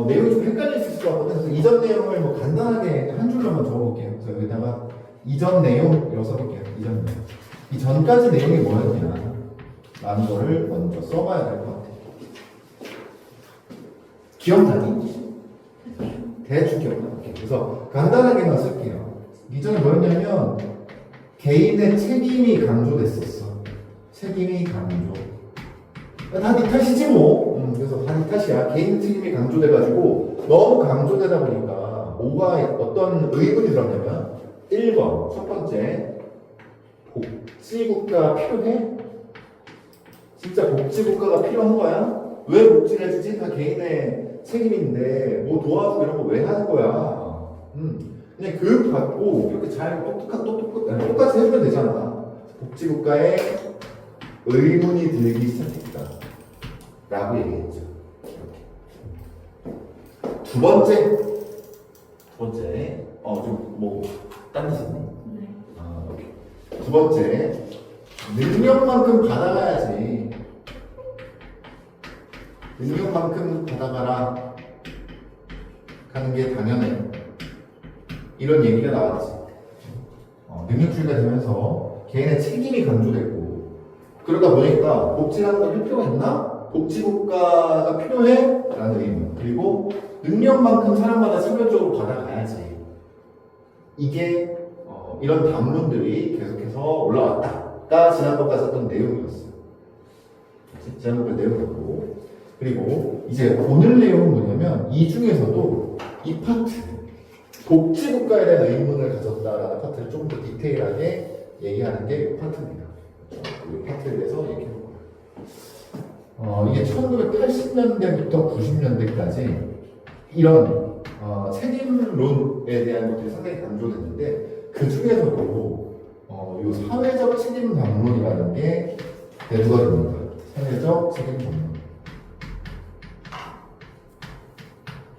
내용이 좀 헷갈릴 수 있을 것 같거든요. 그래서 이전 내용을 뭐 간단하게 한 줄로만 적어볼게요. 그래서 여기다가 이전 내용 이라고 써볼게요. 이전 내용. 이 전까지 내용이 뭐였냐 라는 거를 먼저 써봐야 될 것 같아요. 기억나니? 대충 기억나게. 그래서 간단하게만 쓸게요. 이전에 뭐였냐면 개인의 책임이 강조됐었어. 책임이 강조. 다 네 탓이지 뭐. 그래서 다 네 탓이야. 개인 책임이 강조돼가지고 너무 강조되다 보니까 뭐가 어떤 의문이 들었냐면 1번 첫 번째 복지국가 필요해? 진짜 복지국가가 필요한 거야? 왜 복지를 해주지? 다 개인의 책임인데 뭐 도와주고 이런 거 왜 하는 거야? 그냥 교육받고 이렇게 잘 똑같이 해주면 되잖아. 복지국가에 의문이 들기 시작했다 라고 얘기했죠. 두 번째 좀 뭐 딴 데 있네. 두 번째 능력만큼 받아가야지. 능력만큼 받아가라 하는 게 당연해. 이런 얘기가 나왔지. 능력주의가 되면서 개인의 책임이 강조됐고 그러다 보니까 복지라는 걸 할 필요가 있나? 복지국가가 필요해? 라는 의문. 그리고 능력만큼 사람마다 차별적으로 받아가야지. 이게 이런 담론들이 계속해서 올라왔다가 지난번까지 썼던 내용이었어요. 지난번까지 내용이었고 그리고 이제 오늘 내용은 뭐냐면 이 중에서도 이 파트 복지국가에 대한 의문을 가졌다라는 파트를 조금 더 디테일하게 얘기하는 게 이 파트입니다. 이 파트에 대해서 얘기해 볼 거예요. 이게 1980년대부터 90년대까지 이런 책임론에 대한 것들이 상당히 강조됐는데 그 중에서도 이 사회적 책임 담론이라는 게 대두가 됩니다. 사회적 책임 담론.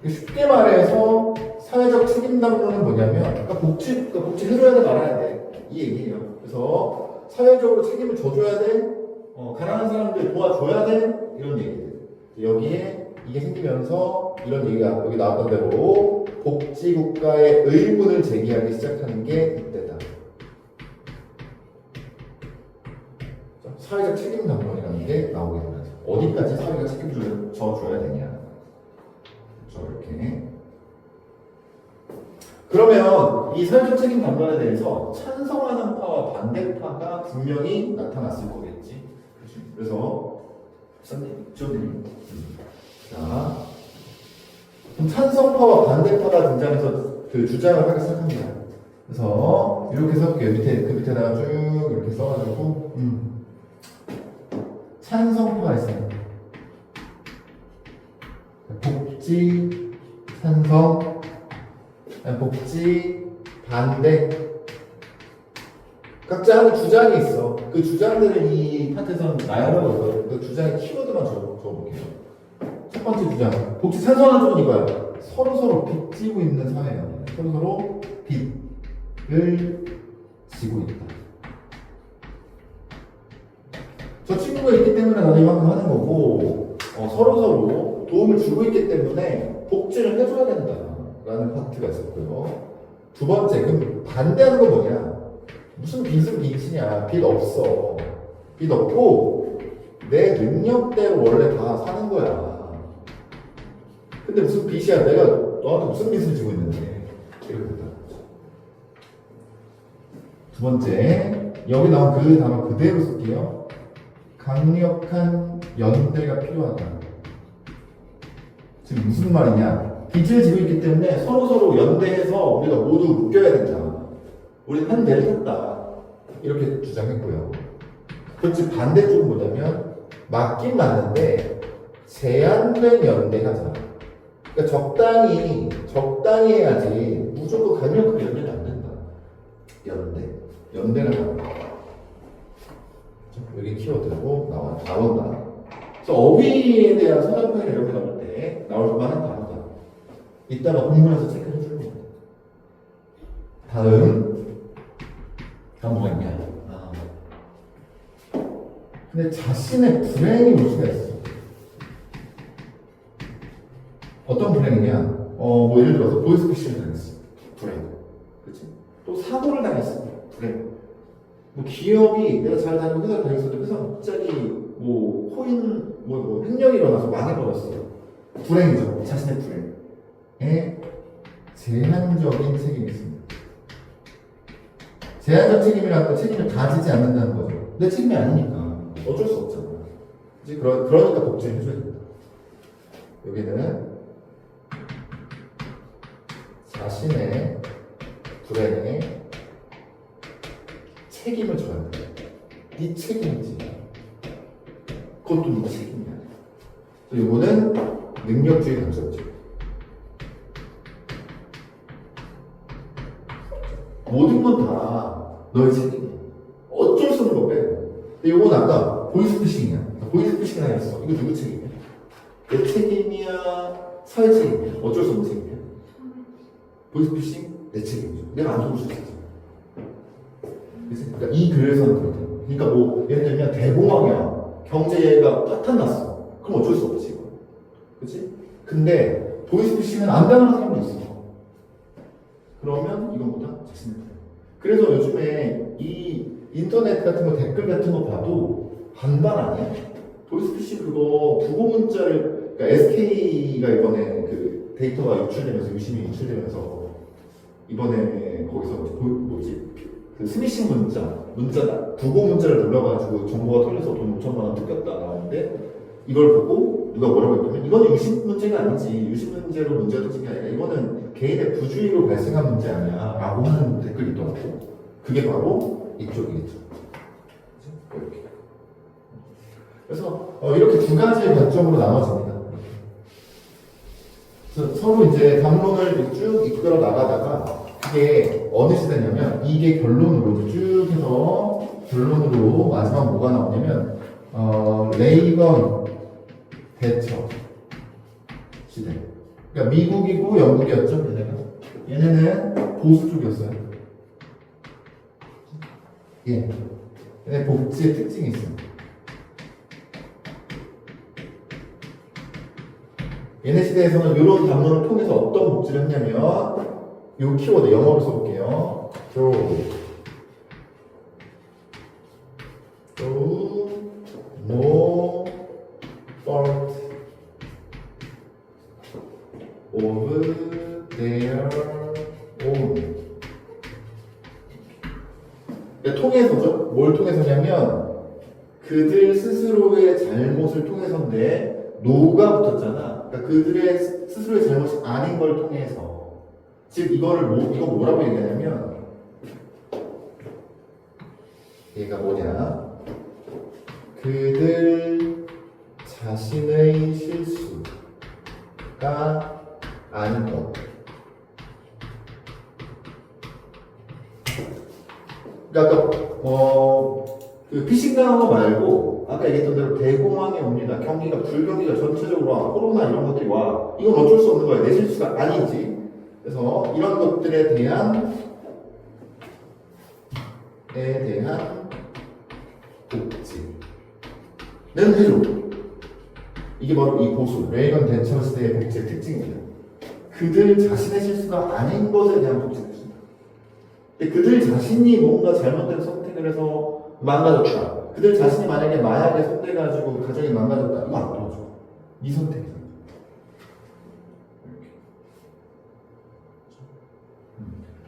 쉽게 말해서 사회적 책임 담론은 뭐냐면 그러니까 복지 해줘야 돼 말아야 돼 이 얘기예요. 그래서 사회적으로 책임을 져줘야 돼, 가난한 사람들 도와줘야 돼 이런 얘기들. 여기에 이게 생기면서 이런 얘기가 여기 나왔던 대로 복지국가의 의문을 제기하기 시작하는 게 이때다. 사회적 책임 담론이라는 게 나오게 되면서 어디까지 사회가 책임을 져줘야 되냐. 이렇게. 그러면 이 사회적 책임 담론에 대해서 찬성하는 파와 반대파가 분명히 나타났을 거겠지. 그래서 지원님. 자, 그럼 찬성파와 반대파가 등장해서 그 주장을 하기 시작합니다. 그래서 이렇게 써볼게요. 그 밑에다가 쭉 이렇게 써가지고 찬성파가 있어요. 복지 찬성, 복지 반대. 각자 하는 주장이 있어. 그 주장들을 이 파트에서는 나열하고 있거든. 그 주장의 키워드만 적어볼게요. 첫 번째 주장. 복지 찬성하는 쪽은 이거야. 서로 빚지고 있는 사회예요. 서로 빚을 지고 있다. 저 친구가 있기 때문에 나도 이만큼 하는 거고, 서로 도움을 주고 있기 때문에 복지를 해줘야 된다라는 파트가 있었고요. 두 번째, 그럼 반대하는 거 뭐냐? 무슨 빚은 빚이냐? 빚 없어. 빚 없고 내 능력대로 원래 다 사는 거야. 근데 무슨 빚이야? 내가 너한테 무슨 빚을 지고 있는데? 이렇게 된다. 두 번째, 여기 나온 그 단어 그대로 쓸게요. 강력한 연대가 필요하다. 지금 무슨 말이냐? 빚을 지고 있기 때문에 서로 연대해서 우리가 모두 묶여야 된다. 우리 한 배를 탔다. 이렇게 주장했고요. 그렇지 반대쪽은 뭐냐면 맞긴 맞는데 제한된 연대하자. 그러니까 적당히 해야지 무조건 강력하게 연대는 안 된다. 연대는 안 된다. 여기 키워드고 나온다. 그래서 어휘에 대한 선언표현 이런 게 나올 때 나올 만한 단어다. 이따가 본문에서 체크해 주는 겁니다. 다음 뭐가 있냐? 근데 자신의 불행이 올 수가 있어. 어떤 불행이냐? 뭐 예를 들어서 보이스피싱을 당했어. 불행. 그치? 또 사고를 당했어. 불행. 뭐 기업이 내가 잘 다니는 회사를 다녔었는데 회사가 갑자기 뭐 코인 뭐 횡령이 일어나서 망해버렸어. 불행이죠. 자신의 불행에 제한적인 책임이 있습니다. 제한적 책임이라는 건 책임을 다 지지 않는다는 거죠. 내 책임이 아니니까 어쩔 수 없잖아. 그치? 그러니까 복지를 해줘야 된다. 여기는 자신의 불행에 책임을 져야 한다. 네 책임이지. 그것도 네 책임이야. 이거는 능력주의 감정이죠. 모든 건 다 너의 책임이야. 어쩔 수 없는 거 빼고. 근데 이건 아까 보이스피싱이야. 보이스피싱 하였어. 이거 누구 책임이야? 내 책임이야? 사회 책임이야? 어쩔 수 없는 책임이야? 보이스피싱? 내 책임이죠. 내가 안 속을 수 있어. 그러니까 이 글에서는 그렇대요. 그러니까 뭐 예를 들면 대공황이야. 경제가 파탄 났어. 그럼 어쩔 수 없지. 그치? 근데 보이스피싱은 안 당하는 사람도 있어. 그러면 이건보다 자신을 풀어. 그래서 요즘에 이 인터넷 같은 거 댓글 같은 거 봐도 반반 아니야? 보이스피싱 그거 부고 문자를 그러니까 SK가 이번에 그 데이터가 유출되면서 유심히 유출되면서 이번에 거기서 뭐지 그 스미싱 문자 부고 문자를 눌러가지고 정보가 털려서 돈 5천만 원 뜯겼다 나왔는데 이걸 보고 누가 뭐라고 했냐면 이건 유심 문제가 아니지 유심 문제로 문제가 터진 게 아니라 이거는 개인의 부주의로 발생한 문제 아니야 라고 하는 댓글이 있더라고. 그게 바로 이쪽이겠죠. 이렇게. 그래서 이렇게 두 가지의 관점으로 나눠집니다. 그래서 서로 이제 담론을 쭉 이끌어 나가다가 그게 어느 시대냐면 이게 결론으로 쭉 해서 결론으로 마지막 뭐가 나오냐면 레이건 대처 시대. 그러니까 미국이고 영국이었죠. 얘네는 보수 쪽이었어요. 예. 얘네 복지의 특징이 있습니다. 얘네 시대에서는 이런 담론을 통해서 어떤 복지를 했냐면 요 키워드 영어로 써볼게요. no fault of their own. 그러니까 통해서죠. 뭘 통해서냐면 그들 스스로의 잘못을 통해서인데 노가 붙었잖아. 그러니까 그들의 스스로의 잘못이 아닌 걸 통해서. 즉 이거 뭐라고 얘기하냐면 얘가 뭐냐? 그들 자신의 실수가 아닌 것. 그러니까 그 피싱 당한 거 말고 아까 얘기했던 대로 대공황이 옵니다. 경기가 불경기가 전체적으로 와. 코로나 이런 것들이 와. 이건 어쩔 수 없는 거야. 내 실수가 아니지. 그래서 이런 것들에 대한 복지는 해줘. 이게 바로 이 보수, 레이건 대처 시대의 복지의 특징입니다. 그들 자신의 실수가 아닌 것에 대한 복지를 해준다. 근데 그들 자신이 뭔가 잘못된 선택을 해서 망가졌다. 그들 자신이 만약에 마약에 손대가지고 가정이 망가졌다. 이거 안 도와줘. 네 선택이다.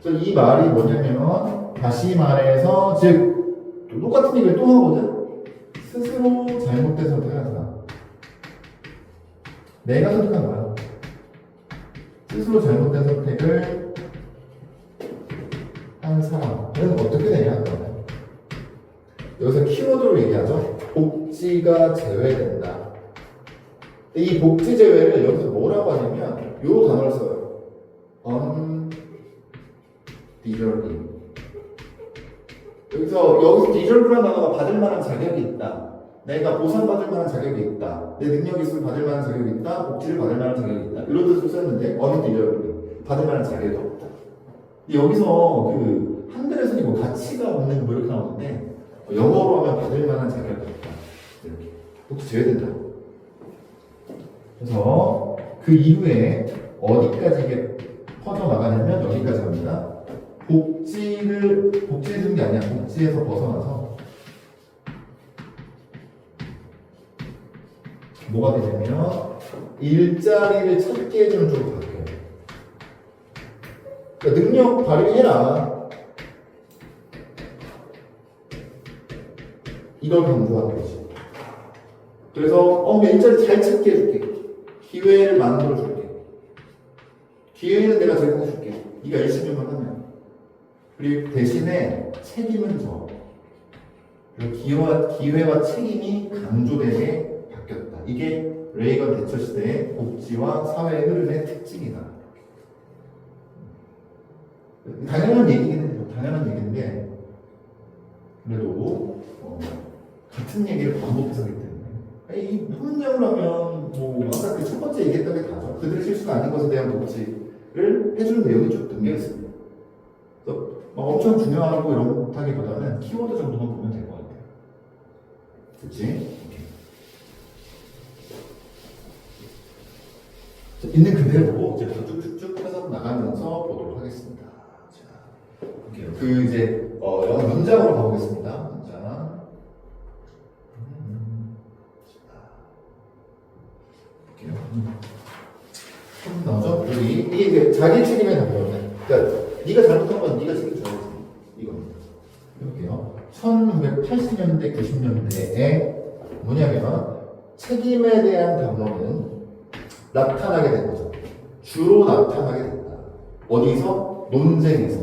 그래서 이 말이 뭐냐면 다시 말해서 즉 똑같은 얘기를 또 하거든. 스스로 잘못된 선택을 한 사람. 내가 선택한 거야. 스스로 잘못된 선택을 한 사람은 어떻게 되냐? 여기서 키워드로 얘기하죠. 복지가 제외된다. 이 복지 제외를 여기서 뭐라고 하냐면 요 단어를 써요. undeserving. 여기서 deserve라는 단어가 받을 만한 자격이 있다. 내가 보상받을 만한 자격이 있다. 내 능력이 있으면 받을 만한 자격이 있다. 복지를 받을 만한 자격이 있다. 이런 뜻으로 썼는데 undeserving. 받을 만한 자격이 없다. 여기서 그 한글에서는 뭐 가치가 없는 뭐 이렇게 나오는데 영어로 하면 받을 만한 자격이 없다. 이렇게 복지 제외된다. 그래서 그 이후에 어디까지 이게 퍼져나가냐면 여기까지 갑니다. 복지를 주는 게 아니야. 복지에서 벗어나서 뭐가 되냐면 일자리를 찾게 해주는 쪽으로 바뀌어요. 그러니까 능력 발휘해라. 이걸 강조하는 거지. 그래서 일자리 잘 찾게 해줄게. 기회를 만들어줄게. 기회는 내가 제공해줄게. 네가 열심히만 하면. 그리고 대신에 책임은 져. 그리고 기회와 책임이 강조되게 바뀌었다. 이게 레이건 대처 시대의 복지와 사회 흐름의 특징이다. 당연한 얘기긴 해요. 당연한 얘기인데 그래도 같은 얘기를 반복해서 하기 때문에 이 문장을 하면 아까 그 첫 번째 얘기했던 게 다죠. 그들의 실수가 아닌 것에 대한 복지를 해주는 내용이 쭉 담겨 있습니다. 그래서 엄청 중요하고 이런 못하기보다는 키워드 정도만 보면 될 것 같아요. 그렇지? 있는 그대로 이제부터 쭉쭉쭉 해서 나가면서 보도록 하겠습니다. 자, 볼게요. 영어 문장으로 가보겠습니다. 문장. 나오죠? 이게 이제 자기 책임의 답변이에요. 그러니까 네가 잘못한 건 네가 책임져야지. 이겁니다. 볼게요. 1980년대, 90년대에 뭐냐면 책임에 대한 담론은 나타나게 된 거죠. 주로 나타나게 됐다. 어디서? 논쟁에서.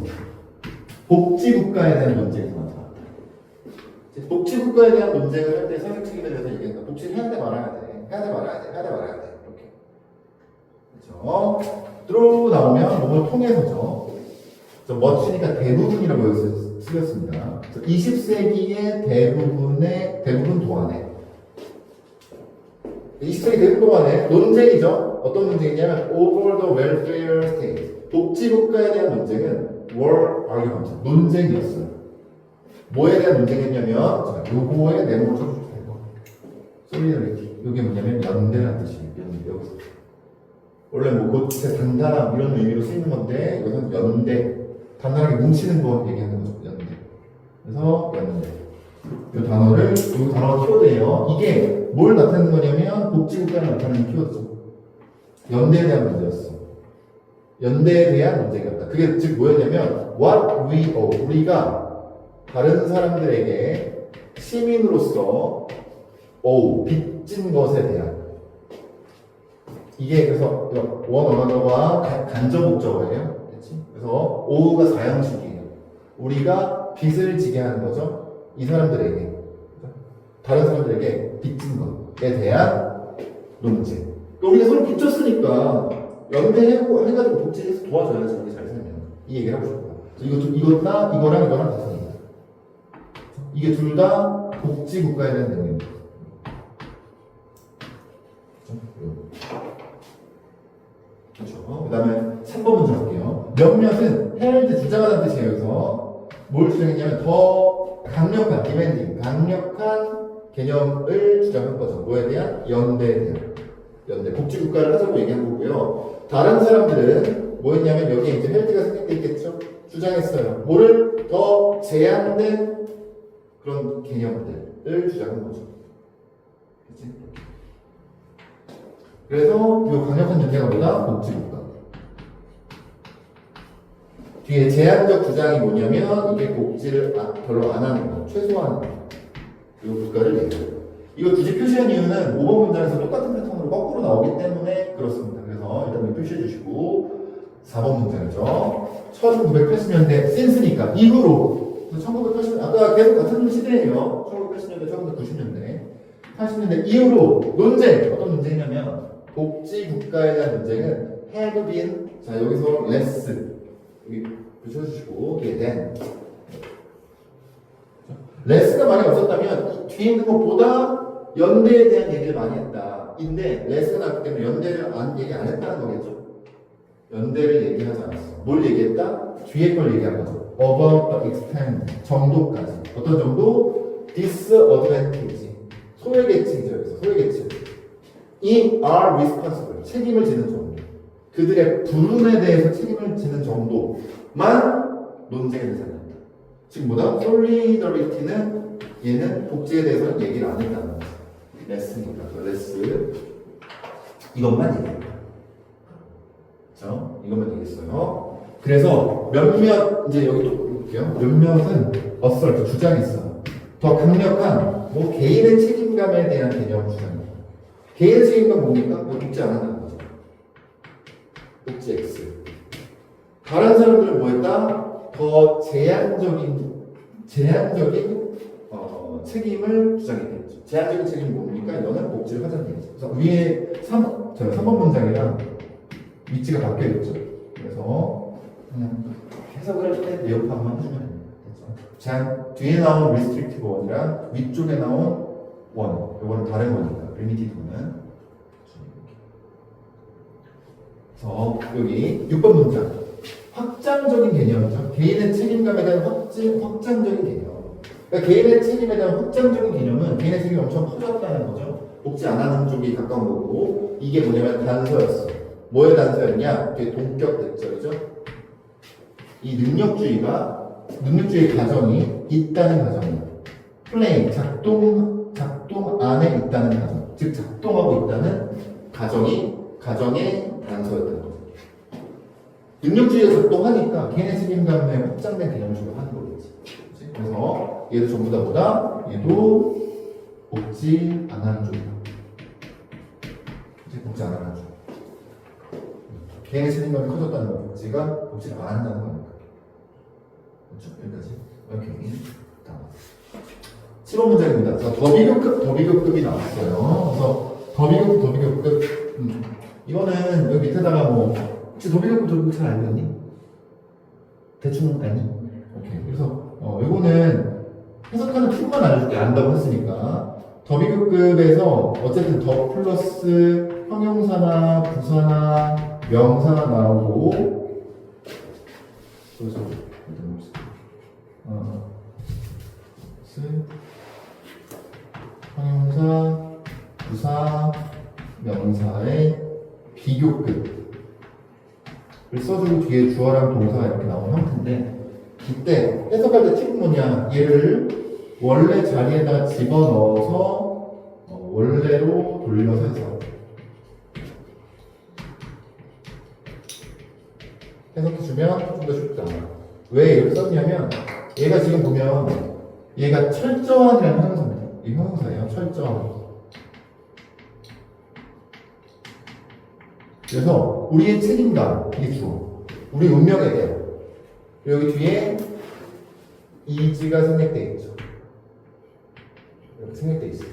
복지국가에 대한 논쟁에서 나타났다. 복지국가에 대한 논쟁을 할 때 사회 책임에 대해서 얘기한다. 복지를 해야 돼 말아야 돼. 해야 돼 말아야 돼. 해야 돼 말아야 돼. 이렇게. 그렇죠. 들어오고 나오면 몸을 통해서죠. 멋지니까 대부분이라고 쓰였습니다. 20세기의 대부분 동안에 20세기 대부분 동안에 논쟁이죠. 어떤 논쟁이냐면 over the welfare state. 복지국가에 대한 논쟁은 war argument. 논쟁이었어요. 뭐에 대한 논쟁이었냐면 자, 요거에 내용을 써주세요. solidarity. 이게 뭐냐면 연대라는 뜻이에요. 여기서. 원래 고체 단단함 이런 의미로 쓰이는 건데 이것은 연대. 단단하게 뭉치는 거 얘기하는 거죠. 연대. 그래서 연대. 이 단어가 키워드예요. 이게 뭘 나타내는 거냐면 복지국가를 나타내는 키워드죠. 연대에 대한 문제였어. 연대에 대한 문제였다. 그게 즉 뭐였냐면 what we owe. 우리가 다른 사람들에게 시민으로서 빚진 것에 대한 이게 그래서 원 언어가 간접 목적어예요. 그래서 오우가 사형식이에요. 우리가 빚을 지게 하는 거죠. 이 사람들에게 다른 사람들에게 빚진 것에 대한 논쟁. 우리가 서로 빚졌으니까 연대해가지고 복지해서 도와줘야지 우리 잘 살면 이 얘기를 하고 싶어요. 이거랑 같습니다. 이게 둘 다 복지국가에 대한 내용입니다. 그렇죠. 그 다음에 3번 문제 할게요. 몇몇은 헬드 주장하다는 뜻이에요. 여기서 뭘 주장했냐면 더 강력한 디맨딩 강력한 개념을 주장한 거죠. 뭐에 대한? 연대에 대한. 연대. 복지국가를 하자고 얘기한 거고요. 다른 사람들은 뭐였냐면 여기에 이제 헬드가 생략돼 있겠죠. 주장했어요. 뭐를 더 제한된 그런 개념들을 주장한 거죠. 그치? 그래서 이 강력한 연대가 뭐다? 복지국가. 뒤에 제한적 주장이 뭐냐면 이게 복지를 별로 안 하는 거, 최소화하는 거. 이 국가를 얘기해요. 이거 굳이 표시한 이유는 5번 문장에서 똑같은 패턴으로 거꾸로 나오기 때문에 그렇습니다. 그래서 일단 표시해 주시고 4번 문장이죠. 1980년대 센스니까 이후로 1980년 아까 계속 같은 시대예요. 1980년대, 1990년대, 80년대 이후로 논쟁 어떤 논쟁이냐면 복지국가에 대한 논쟁은 had been 자 여기서 less 여기 붙여주시고 이게 then less가 많이 없었다면 뒤에 있는 것보다 연대에 대한 얘기를 많이 했다. 인데 less가 나왔기 때문에 연대를 얘기 안 했다는 거겠죠. 연대를 얘기하지 않았어. 뭘 얘기했다? 뒤에 걸 얘기한 거죠. About the extent 정도까지. 어떤 정도? Disadvantage 소외계층이죠. 여기서 소외계층. 이 are responsible 책임을 지는 정도. 그들의 불운에 대해서 책임을 지는 정도만 논쟁의 대상이 된다. 지금 뭐다? solidarity는 얘는 복지에 대해서는 얘기를 안 했다는 거죠. 레스니까. 레스. 이것만 얘기해요. 그렇죠? 이것만 얘기했어요. 그래서 몇몇, 이제 여기 또 볼게요. 몇몇은 어설트 주장이 있어요. 더 강력한 뭐 개인의 책임감에 대한 개념을 주장해요. 개인의 책임감 뭡니까? 뭐 복지 안 한다는 거죠. 복지 X. 다른 사람들은 뭐 했다? 더 제한적인 책임을 주장했겠죠. 제한적인 책임이 뭡니까? 너는 복지를 하자는 얘기죠. 그래서 위에 3번 문장이랑 위치가 바뀌어있죠. 그래서 그냥 해석을 할 때 내용판만 해주면 됩니다. 제한 뒤에 나온 restrictive 원이랑 위쪽에 나온 원, 이거는 다른 원이니까 limited 원은. 그래서 여기 6번 문장 확장적인 개념이죠. 개인의 책임감에 대한 확장적인 개념. 그러니까 개인의 책임에 대한 확장적인 개념은 개인의 책임이 엄청 커졌다는 거죠. 복지 안 하는 쪽이 가까운 거고, 이게 뭐냐면 단서였어. 뭐의 단서였냐? 그게 동격 대절이죠. 이 능력주의 가정이 있다는 가정이에요. 플레이, 작동 안에 있다는 가정. 즉, 작동하고 있다는 가정의 단서였다는 거죠. 능력주의가 작동하니까 개인의 책임감에 확장된 개념주의가 하는 거겠지. 그래서 얘도 전부 다 뭐다? 얘도 복지 안 하는 쪽이다. 복지 안 하는 쪽. 개인의 책임감이 커졌다는 건 복지를 안 한다는 거니까. 그렇죠? 여기까지. 오케이. 다음. 7번 문장입니다. 자, 더비급급이 나왔어요. 그래서 더비급급. 이거는 여기 밑에다가 뭐 혹시 더비급급 잘 알고 있니? 대충 아니? 오케이. 그래서 이거는 해석하는 툴만 알려줄게. 안다고 했으니까. 더비급급에서 어쨌든 더 플러스 형용사나 부사나 명사가 나오고, 그래서 형용사, 부사, 명사의 비교급을 써주고 뒤에 주어랑 동사가 이렇게 나오는 형태인데, 이때 해석할 때 팁은 뭐냐? 얘를 원래 자리에다 집어넣어서 원래로 돌려서 해석해주면 좀 더 쉽다. 왜 이렇게 썼냐면 얘가 지금 보면 얘가 철저한이라는 형용사입니다. 이 형용사예요. 철저한. 그래서 우리의 책임감, 이게 주어. 우리 운명에 대해. 여기 뒤에 이지가 생략되어 있죠. 이렇게 생략되어 있어요.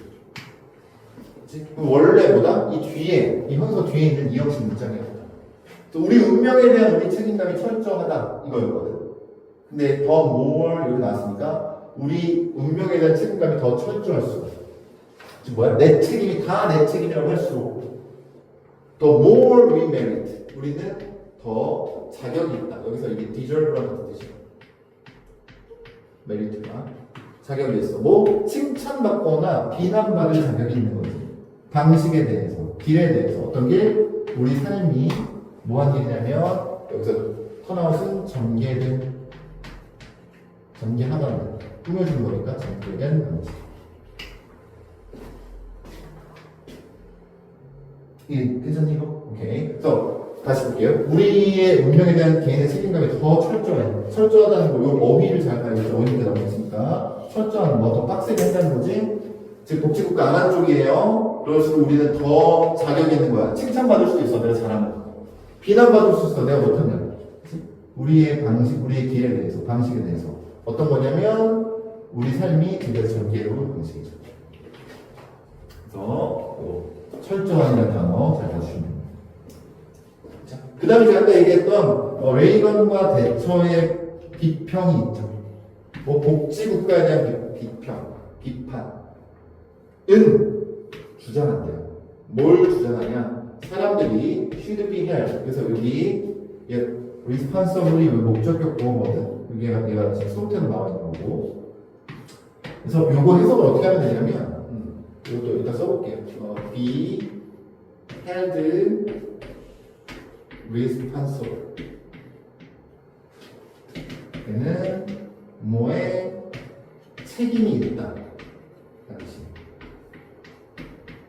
원래보다 이 뒤에, 이 형용사 뒤에 있는 이 형식 문장이에요. 우리 운명에 대한 우리 책임감이 철저하다 이거였거든. 근데 더 more 여기 나왔으니까 우리 운명에 대한 책임감이 더 철저할수록, 지금 뭐야? 내 책임이 다 내 책임이라고 할수록 더 more we merit, 우리는 더 자격이 있다. 여기서 이게 deserve라는 같은 뜻이야. merit가 자격이 있어. 뭐 칭찬받거나 비난받을 자격이 있는 거지. 방식에 대해서, 길에 대해서 어떤 게 우리 삶이 뭐한 일이냐면, 여기서 턴아웃은 전개하다는 꾸며주는 거니까 전개된 방식. 이게 괜찮니 이거? 오케이. 그래서 다시 볼게요. 우리의 운명에 대한 개인의 책임감이 더 철저해. 철저하다는 거, 요 어휘를 잘 봐야겠죠. 어휘가 나오겠으니까. 철저한 뭐 더 빡세게 한다는 거지. 즉 복지국가 안 한 쪽이에요. 그럴수록 우리는 더 자격이 있는 거야. 칭찬받을 수도 있어. 내가 잘하면. 비난받을 수 있어. 내가 못하면. 우리의 방식, 우리의 길에 대해서, 방식에 대해서. 어떤 거냐면 우리 삶이 그래서 전개로운 방식이죠. 그래서 철저한이라는 단어 잘 봐주시면 됩니다. 그 다음에 제가 아까 얘기했던 레이건과 대처의 비평이 있죠. 뭐 복지국가에 대한 비판은 주장한대요. 뭘 주장하냐? 사람들이 should be held. 그래서 여기 responsibly 목적격 보호거든. 얘가 지금 수업태로 나와 있는 거고. 그래서 요거 해석을 어떻게 하면 되냐면, 이것도 일단 써볼게요. be held responsible. 얘는 뭐에 책임이 있다.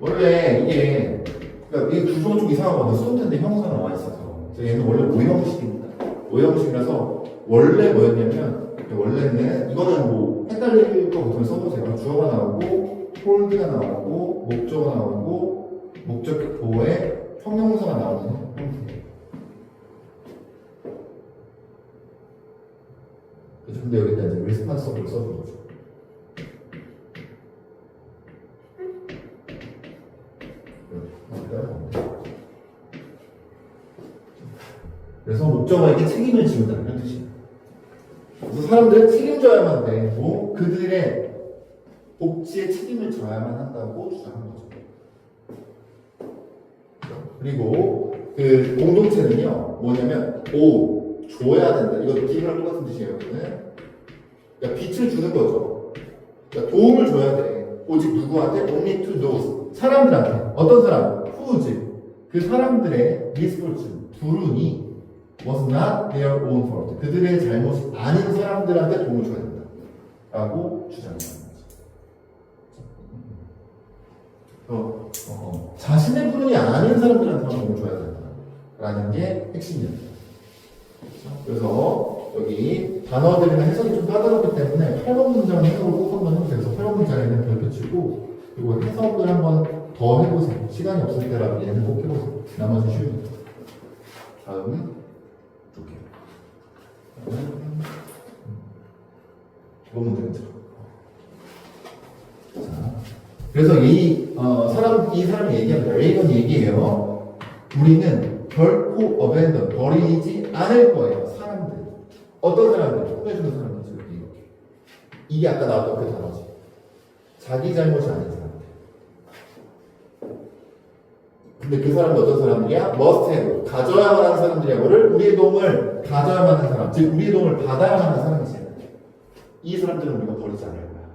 원래 이게 그러니까 이게 구조가 좀 이상하거든요. 수동태인데 형사 나와 있어서. 그래서 얘는 원래 오형식입니다. 오형식이라서 원래 뭐였냐면 원래는 이거는 뭐 헷갈릴 거 같으면 써보세요. 주어가 나오고 홀드가 나오고 목적어가 나오고 목적보에 형용사가 나오는 형태예요. 근데 여기다 이제 responsible 써준 거죠. 그래서 목적어에게 책임을 지운다 이런 뜻이에요. 그래서 사람들은 책임져야만 되고 그들의 복지에 책임을 져야만 한다고 주장한 거죠. 그리고 그 공동체는요 뭐냐면 줘야 된다. 이거 기회랑 똑같은 뜻이에요. 그러니까 빛을 주는 거죠. 그러니까 도움을 줘야 돼. 오직 누구한테? Only to those. 사람들한테. 어떤 사람? whose. 그 사람들의 misfortune, 불운이 was not their own fault. 그들의 잘못이 아닌 사람들한테 도움을 줘야 된다. 라고 주장하는 거죠. 자신의 불운이 아닌 사람들한테 도움을 줘야 된다. 라는 게 핵심이었어요. 그래서 여기 단어들이나 해석이 좀 까다롭기 때문에 8번 문장 해석을 꼭 한번 해보세요. 그래서 8번 문장에는 별표 치고 그리고 해석을 한번 더 해보세요. 시간이 없을 때라도 얘는 꼭 해보세요. 나머지 쉬우니까. 다음 볼게요. 5번 문제죠. 자, 그래서 이 사람이 얘기합니다. 레이건이 얘기해요. 우리는 결코 어벤던 버리지 않을 거예요. 사람들. 어떤 사람들? 꾸며주는 사람들. 이렇게. 이게 아까 나왔던 그 단어지. 자기 잘못이 아닌 사람들. 근데 그 사람은 어떤 사람들이야? must have. 가져야만 하는 사람들이야. 뭐를? 우리의 도움을 가져야만 하는 사람. 즉, 우리의 도움을 받아야만 하는 사람이지. 이 사람들은 우리가 버리지 않을 거야.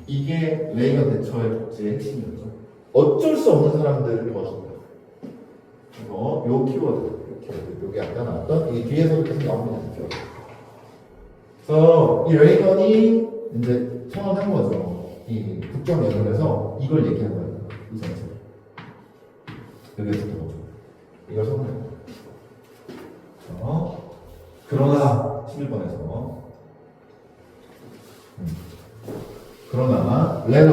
이게 레이건 대처의 복지의 핵심이었죠. 어쩔 수 없는 사람들을 도와준다. 요 키워드. 여기 아까 나왔던 이 뒤에서도 계속 나옵니다. 그래서 이 레이건이 이제 선언한 거죠. 이 국정연설에서 이걸 얘기한 거예요. 이 전체. 여기에서 들어오죠. 이걸 선언해요. 그러나 11번에서 그러나 let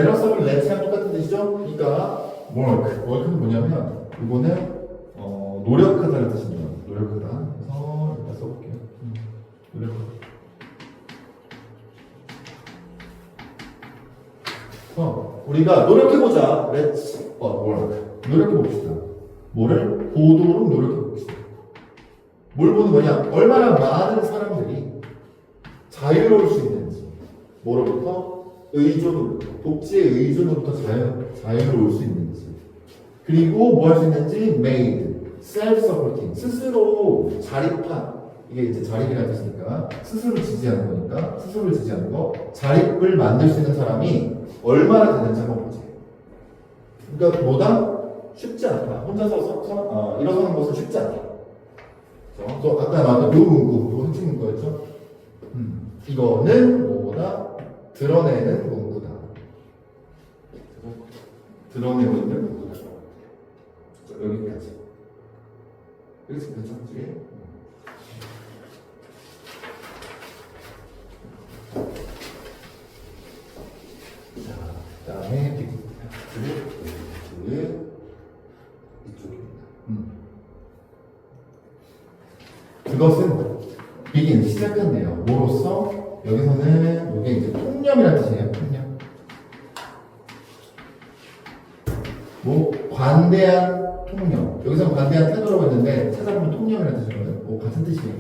us하면 let이랑 똑같은 뜻이죠? 그러니까 work는 뭐냐면 이거는 노력하다는 뜻입니다. 노력하다. 그래서 일단 써볼게요. 노력하다. 우리가 노력해보자. Let's work. 노력해봅시다. 뭐를? 보도록 노력해봅시다. 뭘 보는 거냐? 얼마나 많은 사람들이 자유로울 수 있는지. 뭐로부터? 의존으로부터. 복지의 의존으로부터 자유로울 수 있는지. 그리고 뭐 할 수 있는지? made. self-supporting. 스스로 자립한. 이게 이제 자립이라는 뜻이니까. 스스로 지지하는 거니까. 스스로를 지지하는 거. 자립을 만들 수 있는 사람이 얼마나 되는지 한번 보자. 그러니까 뭐다? 쉽지 않다. 혼자서 일어서는 것은 쉽지 않다. 그래서 아까 나왔던 요 문구, 요 핵심 문구였죠? 이거는 뭐보다 드러내는 문구다. 드러내고 있는 문구다. 여기까지. 여기서 괜찮지? 자, 그 다음에 이쪽입니다. 그것은 begin 시작한대요. 뭐로써? 여기서는 이게 이제 통념이라는 뜻이에요. 통념. 뭐 관대한 통념. 여기서는 관대한 태도라고 했는데 찾아보면 통념이라는 뜻이거든요. 뭐 같은 뜻이에요.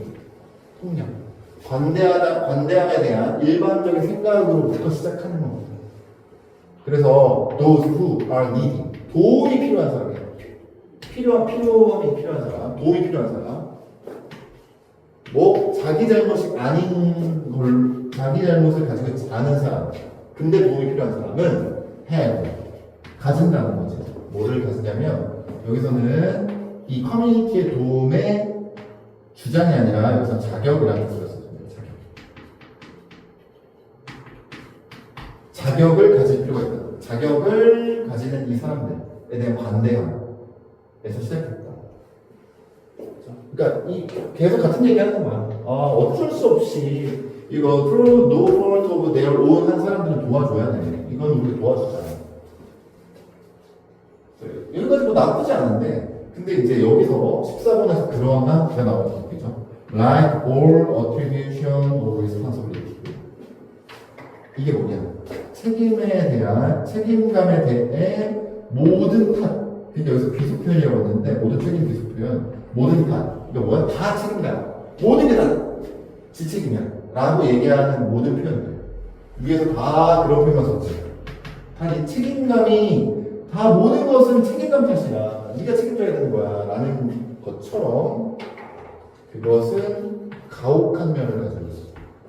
통념. 관대함에 대한 일반적인 생각으로부터 시작하는 겁니다. 그래서 those who are needy. 도움이 필요한 사람이에요. 필요함이 필요한 사람. 도움이 필요한 사람. 뭐 자기 잘못이 아닌 걸 자기 잘못을 가지고 있지 않은 사람 근데 도움이 필요한 사람은 have 가진다는 거지. 뭐를 가지냐면 여기서는 이 커뮤니티의 도움의 주장이 아니라 여기서 자격이라는 뜻을 써요. 자격을 가질 필요가 있다. 자격을 가지는 이 사람들에 대한 관대함에서 시작했다. 그러니까 이 계속 같은 얘기하는 거야. 어쩔 수 없이 이거 through no fault of their own 한 사람들은 도와줘야 돼. 이건 우리 도와주잖아. 여기까지 뭐 나쁘지 않은데, 근데 이제 여기서 14번에서 그러한 게 나오는 거죠. Like all attribution of responsibility. 이게 뭐냐? 책임감에 대해 모든 탓. 그러니까 여기서 비속 표현이라고 했는데, 모든 책임 비속 표현, 모든 탓. 이거 뭐야? 다 책임다. 모든 게 다 지 책임이야. 라고 얘기하는 모든 표현들. 위에서 다 그런 표현만 썼지. 다 이 책임감이, 다 모든 것은 책임감 탓이야. 네가 책임져야 되는 거야. 라는 것처럼, 그것은 가혹한 면을 가지고 있어.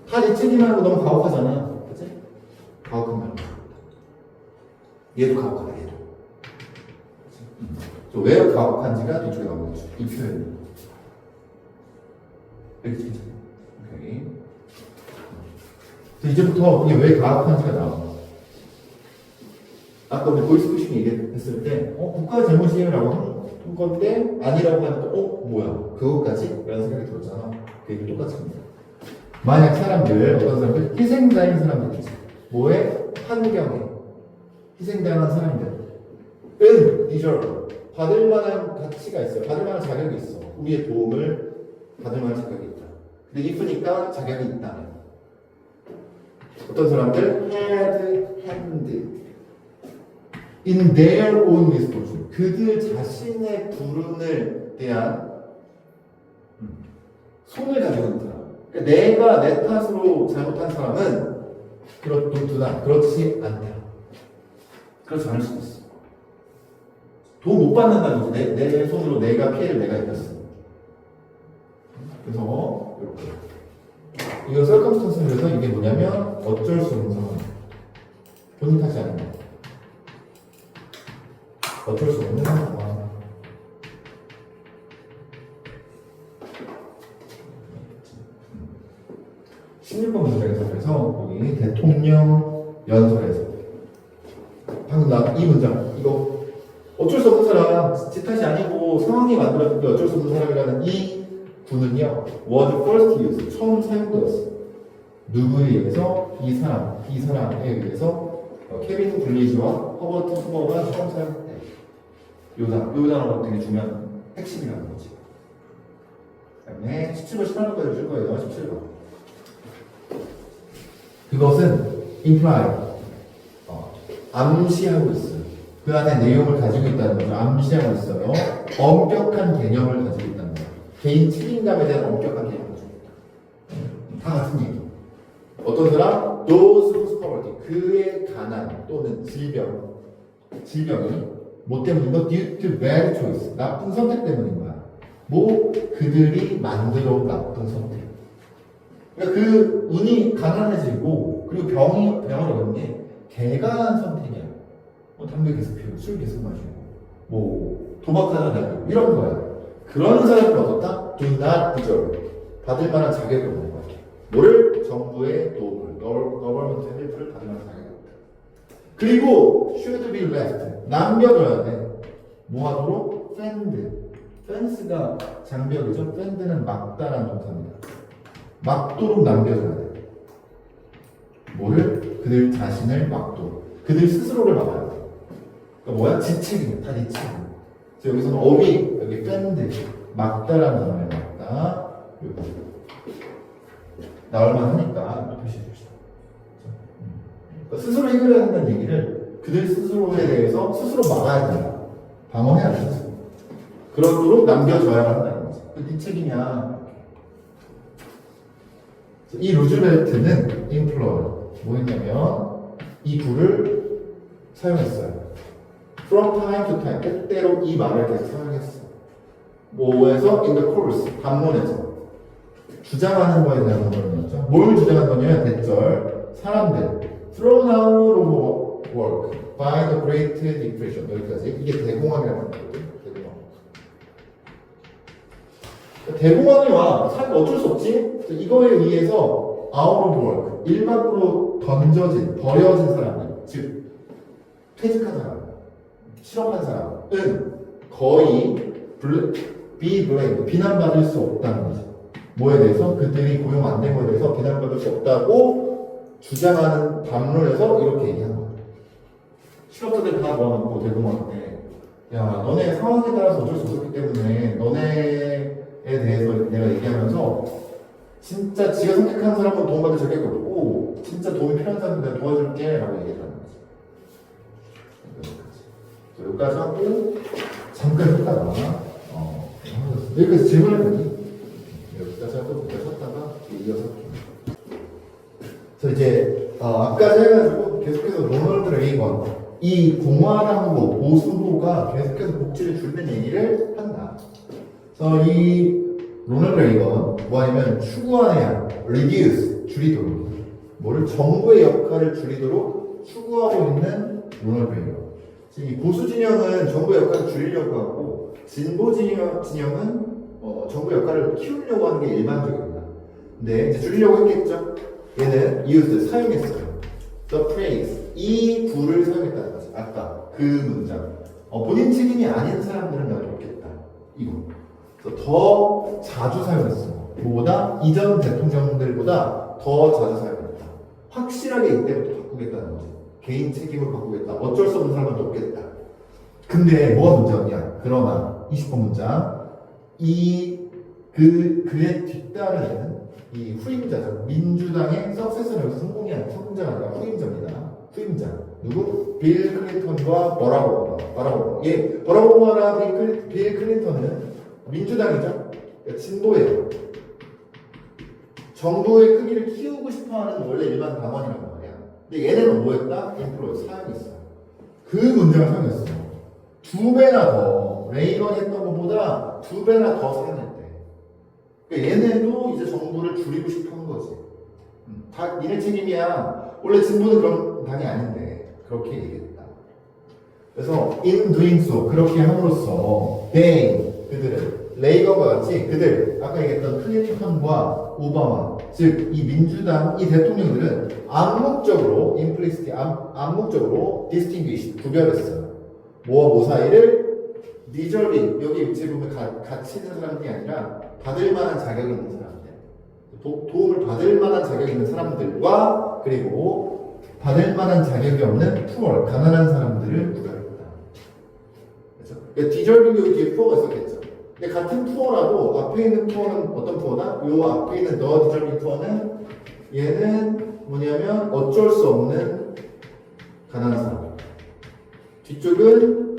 다 네 책임하고 너무 가혹하잖아. 그치? 가혹한 면. 얘도 가혹하다, 얘도. 왜 가혹한지가 뒤쪽에 나오는 거죠. 이 표현이. 이렇게 되죠. 오케이. 이제부터 이게 왜 가혹한지가 나와. 아까 우리 보이스피싱 얘기했을 때, 국가의 잘못이에요라고 한 건데, 아니라고 하니까, 뭐야, 그것까지? 라는 생각이 들었잖아. 그 얘기 똑같습니다. 만약 사람들, 어떤 사람들, 희생자인 사람들이지. 뭐에? 환경에. 희생당한 사람들은, 받을 만한 가치가 있어요. 받을 만한 자격이 있어. 우리의 도움을 받을 만한 자격이 있다. 근데 if니까 자격이 있다. 어떤 사람들, hand. in their own misfortune. 그들 자신의 불운을 대한 손을 가지고 있는 사람. 그러니까 내가 내 탓으로 잘못한 사람은 그렇지 않다. 그렇지 않을 수도 있어. 돈 못 받는다는 거지. 내 손으로 내가 피해를 내가 입혔어. 그래서 이렇게 이거 설컴스턴스에서 이게 뭐냐면 어쩔 수 없는 상황. 본인 탓이 아닌 거. 어쩔 수 없는 상황. 16번 문장에서 그래서 여기 대통령 연설에서 방금 나 이 문장 이거 어쩔 수 없는 사람 지 탓이 아니고 상황이 만들어진 게 어쩔 수 없는 사람이라는 이 구는요 was first used 처음 사용되었어. 누구에 의해서? 이 사람에 의해서 케빈 블리즈와 허버트 후버가 처음 사용돼. 요 단어가 되게 중요한 핵심이라는 거지. 그다음에 17번 18번까지 줄 거예요. 17번. 그것은 imply 암시하고 있어요. 그 안에 내용을 가지고 있다는 거죠. 암시하고 있어요. 엄격한 개념을 가지고 있다는 거예요. 개인 책임감에 대한 엄격한 개념을 가지고 있다. 다 같은 얘기. 어떤 사람? those whose poverty. 그의 가난 또는 질병이 뭐 때문인가? due to bad choice. 나쁜 선택 때문인 거야. 그들이 만들어 온 나쁜 선택. 그러니까 그 운이 가난해지고 그리고 병을 얻은 게 개간한 선택이야. 담배 계속 피우고 술 계속 마시고 도박하다 다니고 이런 거야. 그런 사람을 얻었다? do not deserve. 받을 만한 자격이 없는 거야. 뭐를? 정부의 도움을, government help를 받을 만한 자격이 없다. 그리고 should be left. 남겨둬야 돼. 뭐 하도록? fence가 장벽이죠. fend는 막다라는 동사입니다. 막도록 남겨줘야 돼. 뭐를? 그들 자신을 막도록. 그들 스스로를 막아야 돼. 그러니까 뭐야? 지책이야. 다 네 책임. 그래서 여기서는 어휘, 여기 fend, 막다라는 단어에 막다. 요거. 나올만 하니까 표시해 줍시다. 그러니까 스스로 해결해야 된다는 얘기를 그들 스스로에 대해서 스스로 막아야 된다. 방어해야 된다. 그러도록 남겨줘야 한다는 거지. 네 책임이야. 이 루즈벨트는 인플로어 뭐였냐면 이 부를 사용했어요. From time to time 때때로 이 말을 계속 사용했어. 뭐에서? In the course 반문에서 주장하는 거에 대한 반문이었죠. 뭘 주장한 거냐면 대절 사람들 thrown out로 work by the Great Depression. 여기까지. 이게 대공황이라고 하거든요. 대공황이 와. 사실 어쩔 수 없지. 이거에 의해서 out of work, 일 밖으로 버려진 사람들, 즉 퇴직한 사람, 실업한 사람은 거의 be blamed, 비난받을 수 없다는 거죠. 뭐에 대해서? 그들이 고용 안 된 거에 대해서 비난받을 수 없다고 주장하는 담론에서 이렇게 얘기한 거예요. 실업자들 다 모아놓고 대공황인데, 야, 너네 상황에 따라서 어쩔 수 없었기 때문에 너네에 대해서 내가 얘기하면서 진짜 지가 선택하는 사람은 도움받을 자격이 없고 진짜 도움이 필요한 사람은 내가 도와줄게 라고 얘기했다는 거지. 여기까지 하고 잠깐 했다가 여기까지 질문을 했더니 여기까지 하고 여기까지 했다가 이어서 그래서 이제 앞까지 해가지고 계속해서 로널드 레이건 이 공화당후 보수후가 계속해서 복지를 줄이는 얘기를 한다. 그래서 이 로널드 레이건 뭐냐면 추구하는 양, reduce 줄이도록 뭐를 정부의 역할을 줄이도록 추구하고 있는 로널드 레이건. 이 보수 진영은 정부의 역할을 줄이려고 하고 진보 진영은 정부 역할을 키우려고 하는 게 일반적입니다. 근데 이제 줄이려고 했겠죠. 얘는 used 사용했어요. The phrase 이 구를 사용했다는 거지. 아까 그 문장. 본인 책임이 아닌 사람들은 내가 좋겠다. 이거. 그래서 더 자주 사용했어. 뭐보다 이전 대통령들보다 더 자주 사용했다. 확실하게 이때부터 바꾸겠다는 거지. 개인 책임을 바꾸겠다. 어쩔 수 없는 사람은 없겠다. 근데 뭐가 문제였냐? 그러나 20번 문장 그의 뒤따르는 이 후임자죠. 민주당의 석세서는 여기서 성공자가 아니라 후임자. 누구? 빌 클린턴과 버락 오바마. 버락 오바마랑 빌 클린턴은 민주당이죠. 그러니까 진보예요. 정부의 크기를 키우고 싶어하는 원래 일반 당원이란 말이야. 근데 얘네는 뭐였다? 인플루언 사연이 있어. 그 문장을 사용했어. 2배나 더 레이건 했던 것보다 2배나 더 사용했대. 그러니까 얘네도 이제 정부를 줄이고 싶은 거지. 다 니네 책임이야. 원래 진보는 그런 당이 아닌데 그렇게 얘기했다. 그래서 in doing so 그렇게 함으로써 그들은 레이건과 같이 그들 아까 얘기했던 클린턴과 오바마 즉 이 민주당 이 대통령들은 암묵적으로 distinguish 구별했어요. 뭐와 뭐 사이를 deserving 여기 위치에 보면 가치 있는 사람들이 아니라 받을 만한 자격이 있는 사람들 도움을 받을 만한 자격이 있는 사람들과 그리고 받을 만한 자격이 없는 poor 가난한 사람들을 구별했다. 그렇죠? 그러니까 deserving 여기 뒤에 poor가 있었겠죠. 근데 같은 푸어라도 앞에 있는 푸어는 어떤 푸어다? 요 앞에 있는 the deserving 푸어는 얘는 뭐냐면 어쩔 수 없는 가난한 사람. 뒤쪽은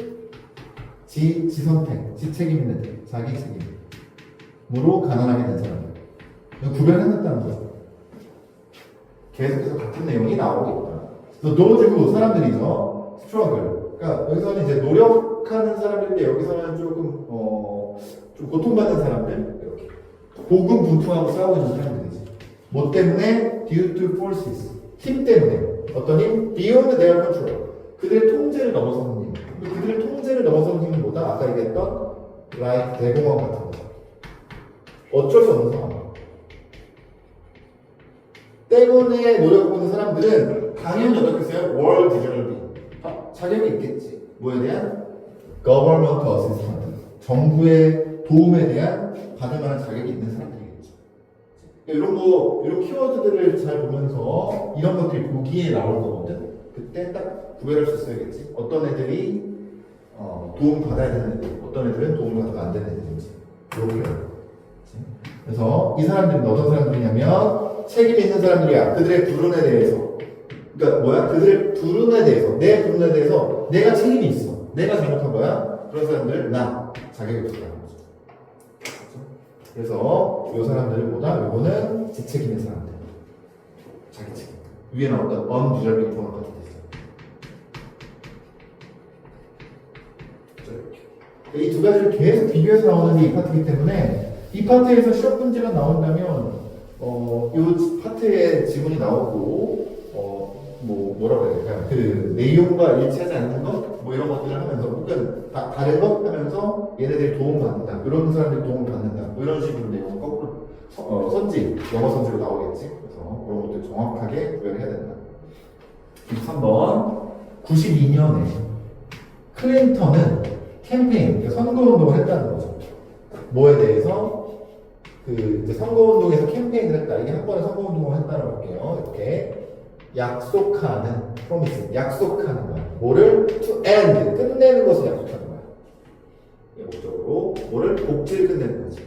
지선택, 지책임 있는 데, 자기 책임으로 가난하게 된 사람들. 구별해놨다는 거죠. 계속해서 같은 내용이 나오고 있다. 그래서 도와주고 사람들이죠. struggle. 그러니까 여기서는 이제 노력하는 사람들인데 여기서는 조금 좀 고통받는 사람들 이렇게 고군분투하고 싸우고 있는 사람들이지. 뭐 때문에? due to forces 힘 때문에 어떤 힘? beyond their control 그들의 통제를 넘어서는 힘. 그들의 통제를 넘어서는 힘은 뭐다? 아까 얘기했던 like 대공황 같은 거. 어쩔 수 없는 상황. 때문에 노력하고 있는 사람들은 당연히 어떻게 써요? world deserving 자격이 있겠지. 뭐에 대한? government assistance 정부의 도움에 대한 받을 만한 자격이 있는 사람들이겠죠. 이런 키워드들을 잘 보면서 이런 것들이 보기에 나올 거거든. 그때 딱 구별할 수 있어야겠지. 어떤 애들이 도움 받아야 되는 애들, 어떤 애들은 도움을 받아도 안 되는 애들인지. 이렇게. 그래서 이 사람들은 어떤 사람들이냐면 책임이 있는 사람들이야. 그들의 불운에 대해서. 그러니까 뭐야? 그들의 불운에 대해서, 내 불운에 대해서 내가 책임이 있어. 내가 잘못한 거야. 그런 사람들 나 자격이 없다는 거죠. 그래서 이 사람들보다 요거는 지책임의 사람들. 자기 책임. 위에 나왔던 undeserving 포함 같은 데 있어요. 이 두 가지를 계속 비교해서 나오는 게 이 파트이기 때문에 이 파트에서 시험 문제가 나온다면 이 파트에 지문이 나오고 뭐라고 해야 될까요? 그 내용과 일치하지 않는 것, 뭐 이런 것들을 하면서, 혹은 다른 것 하면서 얘네들이 도움받는다. 이런 사람들이 도움을 받는다. 뭐 이런 식으로 내용 거꾸로 선지, 영어 선지로 나오겠지. 그래서 그런 것들 정확하게 구별해야 된다. 3번 92년에 클린턴은 캠페인, 그러니까 선거운동을 했다는 거죠. 뭐에 대해서? 그 이제 선거운동에서 캠페인을 했다. 이게 한 번에 선거운동을 했다라고 볼게요. 이렇게 약속하는, promise, 약속하는 거야. 뭐를? to end, 끝내는 것을 약속하는 거야. 이 목적으로 뭐를? 복지를 끝내는 거지.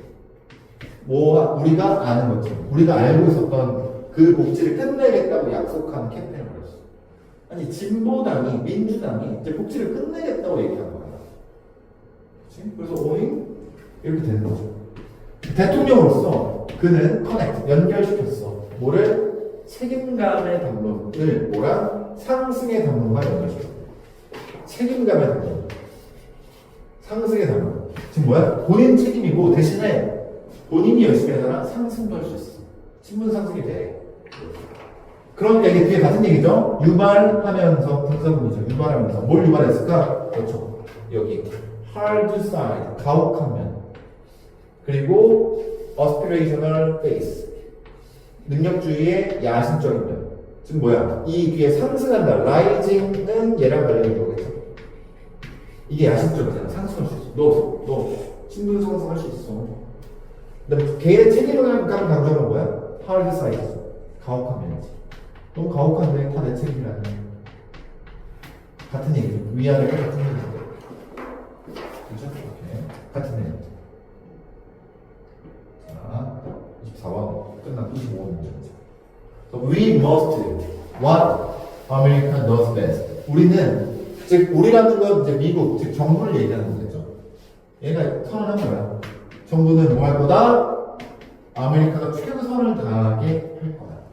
우리가 아는 것처럼, 우리가 알고 있었던 그 복지를 끝내겠다고 약속하는 캠페인을 벌였어. 아니, 진보당이, 민주당이 이제 복지를 끝내겠다고 얘기한 거야. 그치? 그래서 오잉? 이렇게 되는 거죠. 대통령으로서 그는 커넥트, 연결시켰어. 뭐를? 책임감의 담론을 뭐랑? 상승의 담론과 연결시켰어. 책임감의 담론. 상승의 담론. 지금 뭐야? 본인 책임이고 대신에 본인이 열심히 하잖아? 상승도 할 수 있어. 신분 상승이 돼. 그러니까 이게 뒤에 같은 얘기죠? 유발하면서, 분사문이죠. 유발하면서. 뭘 유발했을까? 그렇죠. 여기. hard side, 가혹한 면. 그리고 aspirational face. 능력주의의 야심적인 면. 지금 뭐야? 이 뒤에 상승한다. rising은 얘랑 관련된 거겠죠. 이게 야심적이잖아. 상승할 수 있어. 너 신분 상승할 수 있어. 근데 개인의 책임을 강조하는 건 뭐야? hard side. 가혹한 면이지. 너무 가혹한데 다 내 책임이라는. 같은 얘기죠. 위아래가 같은 얘기죠. 그렇죠? 오케이. 같은 얘기. 자, 24번 끝나고 25번 문제죠. So we must what America does best. 우리는, 즉 우리라는 건 이제 미국, 즉 정부를 얘기하는 거겠죠. 얘가 선언한 거야. 정부는 뭐 할 거다? 아메리카가 최선을 다하게 할 거야.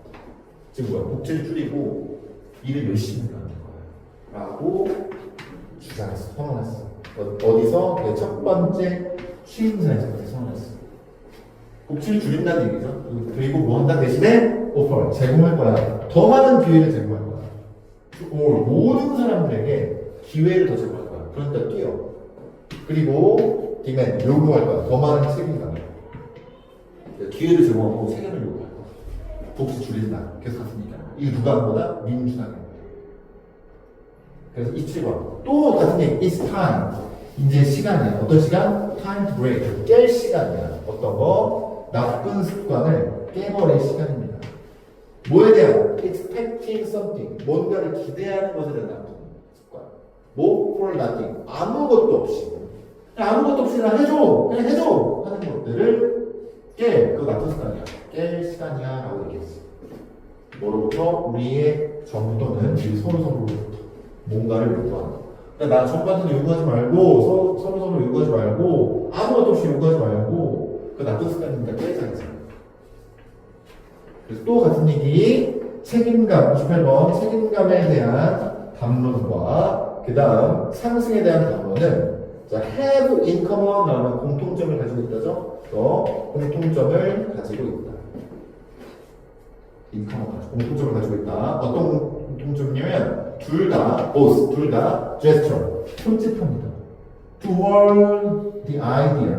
즉 뭐야? 복지를 줄이고 일을 열심히 하는 거야. 라고 주장했어. 선언했어. 어디서? 첫 번째 취임사에서 그렇게 선언했어. 복지를 줄인다는 얘기죠. 그리고 뭐 한다? 대신에 오퍼, 제공할 거야. 더 많은 기회를 제공할 거야. 모든 사람들에게 기회를 더 제공할 거야. 그러니까 뛰어. 그리고 디맨, 요구할 거야. 더 많은 책임감을. 기회를 제공하고 책임을 요구할 거야. 복지 줄인다. 계속 같은 얘기야. 이거 누가 한 거다? 민주당이. 그래서 27번. 또 같은 얘기. It's time. 이제 시간이야. 어떤 시간? Time to break. 깰 시간이야. 어떤 거? 나쁜 습관을 깨버릴 시간입니다. 뭐에 대한? Expecting something. 뭔가를 기대하는 것에 대한 나쁜 습관. 뭐? For nothing. 아무것도 없이. 아무것도 없이 그냥 해줘. 그냥 해줘. 하는 것들을 깨. 그거 나쁜 습관이야. 깰 시간이야. 라고 얘기했어. 뭐로부터? 우리의 정부 또는 우리 서로서로부터 뭔가를 요구하는 거. 그러니까 나 정부한테 요구하지 말고 서로서로 요구하지 말고 아무것도 없이 요구하지 말고 그 나쁜 습관이니까 깨자겠어. 그래서 또 같은 얘기 책임감 28번 책임감에 대한 담론과 그 다음 상승에 대한 담론은 자 have in common 라는 공통점을 가지고 있다죠. 공통점을 가지고 있다. in common 공통점을 가지고 있다. 어떤 공통점이냐면 둘 다 gesture 손짓합니다. toward the idea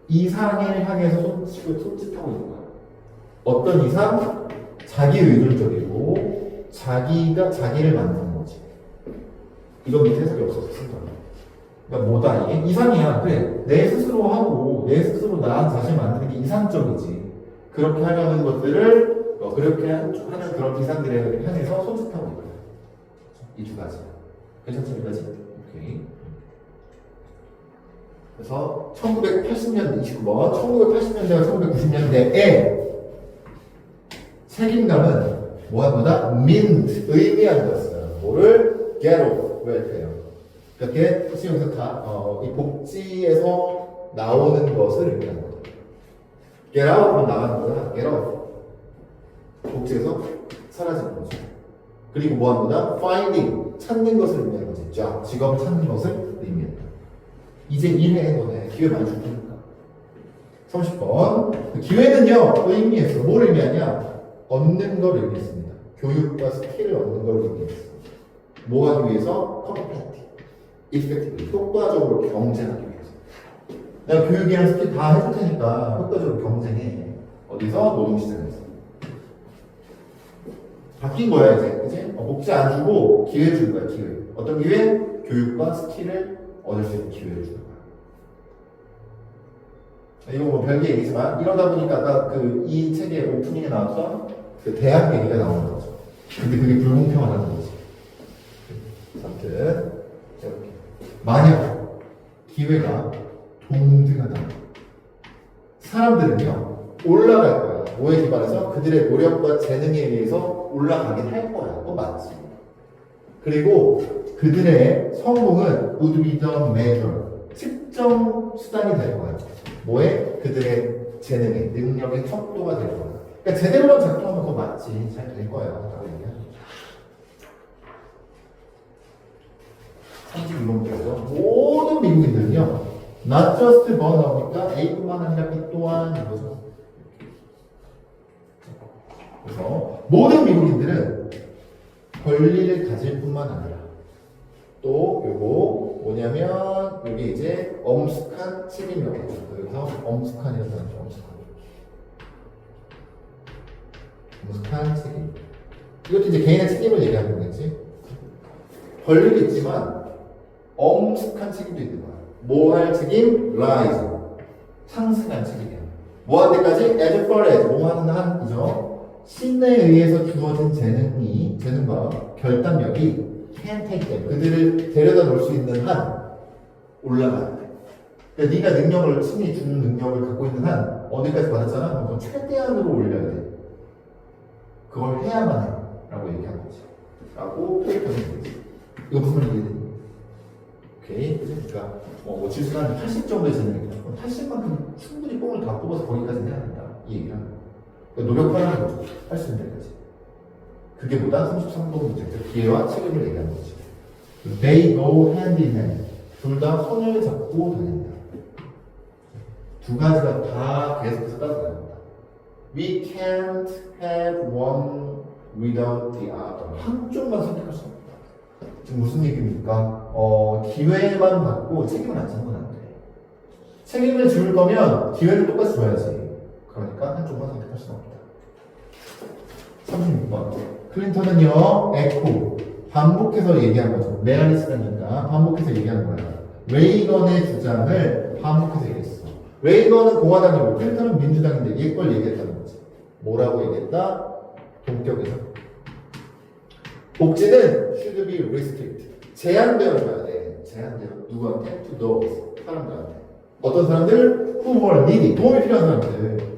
이상을 향해서 손짓하고 있는 거야. 어떤 이상? 자기 의존적이고 자기가 자기를 만드는 거지. 이건 밑에 해석이 없어서 쓴 거야. 그러니까 뭐다 이게? 이상이야. 그래. 내 스스로 하고 내 스스로 나 자신을 만드는 게 이상적이지. 그렇게 하려는 것들을 그렇게 하는 그런 이상들에 향해서 손짓하고 있는 거야. 이 두 가지. 괜찮죠? 여기까지? 오케이. 그래서 1980년대 29번 1980년대와 1990년대에 책임감은 뭐하보다 mint 의미하는 거였어요. 뭐를? ghetto welfare. 그러니까 사실 여기서 이 복지에서 나오는 것을 의미하는 거죠. get out만 나가는 거다. get out. 복지에서 사라지는 거죠. 그리고 뭐하보다 finding 찾는 것을 의미하는 거지. 직업을 찾는 것을 의미한다. 이제 일해 너네 기회 많이 줄 테니까. 30번 기회는요 의미했어. 뭘 의미하냐? 얻는 걸 의미했습니다. 교육과 스킬을 얻는 걸 의미했어. 뭐 하기 위해서? 컴패티, 이펙티브, 효과적으로 경쟁하기 위해서. 내가 교육이랑 스킬 다 해줄 테니까 효과적으로 경쟁해. 어디서? 노동시장에서. 바뀐 거야 이제, 그치? 복지 안 주고 기회 주는 거야, 기회. 어떤 기회? 교육과 스킬을 얻을 수 있는 기회를 주는 거야. 이거 뭐 별개 얘기지만 이러다 보니까 아까 이 책의 오프닝에 나왔던 그 대학 얘기가 나오는 거죠. 근데 그게 불공평하다는 거지. 아무튼 이렇게 만약 기회가 동등하다. 사람들은요 올라갈 거야. 뭐에 기반해서? 그들의 노력과 재능에 의해서 올라가긴 할 거야. 그거 맞지. 그리고 그들의 성공은 would be the measure. 측정 수단이 될 거야. 뭐에? 그들의 재능의, 능력의 척도가 될 거야. 그러니까 제대로만 작동하면 그거 맞지. 잘 될 거야. 라고 얘기하는 거죠. 32번째죠. 모든 미국인들은요, not just 뭐 나오니까 A뿐만 아니라 B 또한 이거죠. 그래서 모든 미국인들은 권리를 가질 뿐만 아니라 또 요거 뭐냐면 이게 이제 엄숙한 책임이라고 하죠. 여기서 엄숙한이라는 단어죠. 엄숙한 책임. 이것도 이제 개인의 책임을 얘기하는 거겠지. 권리도 있지만 엄숙한 책임도 있는 거야. 뭐 할 책임? rise. 상승한 책임이야. 뭐 할 때까지? as far as. 뭐 하는 한이죠. 신에 의해서 주어진 재능과 결단력이 can take them. 그들을 데려다 놓을 수 있는 한 올라가야 돼. 그러니까 네가 능력을, 신이 주는 능력을 갖고 있는 한 어디까지 받았잖아? 그럼 최대한으로 올려야 돼. 그걸 해야만 해. 라고 얘기한 거지. 라고 표현하는 거지. 이거 무슨 말인지 이해되니? 오케이. 그러니까 뭐 지수는 80 정도의 재능이다. 80만큼 충분히 뽕을 다 뽑아서 거기까지는 해야 된다. 이 얘기를 하는 거야. 그러니까 노력하라는 거죠. 할 수 있는 데까지. 그게 보다 33번 문제, 기회와 책임을 얘기하는 거지. They go hand in hand. 둘 다 손을 잡고 다닌다. 두 가지가 다 계속해서 따라다닙니다. We can't have one without the other. 한쪽만 선택할 수 없다. 지금 무슨 얘기입니까? 기회만 받고 책임을 안 지는 건 안 돼. 책임을 지을 거면 기회를 똑같이 줘야지. 그러니까 한쪽만 선택할 수는 없다. 36번. 클린턴은요, 에코. 반복해서 얘기한 거죠. 메아리스라니까 반복해서 얘기한 거야. 레이건의 주장을 반복해서 얘기했어. 레이건은 공화당이고 클린턴은 민주당인데 얘 걸 얘기했다는 거지. 뭐라고 얘기했다? 동격에서. 복지는 should be restricted. 제한되어야 돼. 제한되어. 누구한테? To those. 사람들한테. 어떤 사람들? Who were needy. 도움이 필요한 사람들.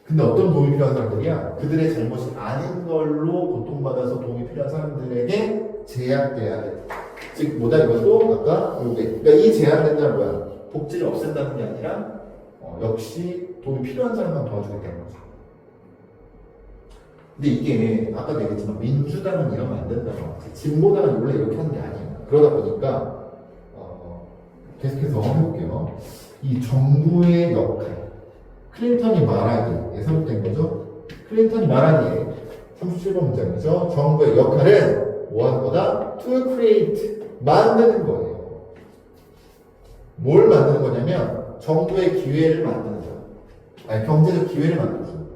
근데 어떤 도움이 필요한 사람들이야? 그들의 잘못이 아닌 걸로 고통받아서 도움이 필요한 사람들에게 제약돼야 돼. 즉, 뭐다 이것도 아까 요게. 그러니까 이 제한된다는 뭐야? 복지를 없앤다는 게 아니라 역시 도움이 필요한 사람만 도와주겠다는 거죠. 근데 이게 아까도 얘기했지만 민주당은 이러면 안 된다고. 진보당은 원래 이렇게 하는 게 아니야. 그러다 보니까 계속해서 해볼게요. 이 정부의 역할. 클린턴이 말하기에 선택된 거죠. 클린턴이 말하기에 37번 문장이죠. 정부의 역할은 뭐 하는 거다? To create. 만드는 거예요. 뭘 만드는 거냐면 정부의 기회를 만드는 거야. 아니, 경제적 기회를 만들어 주는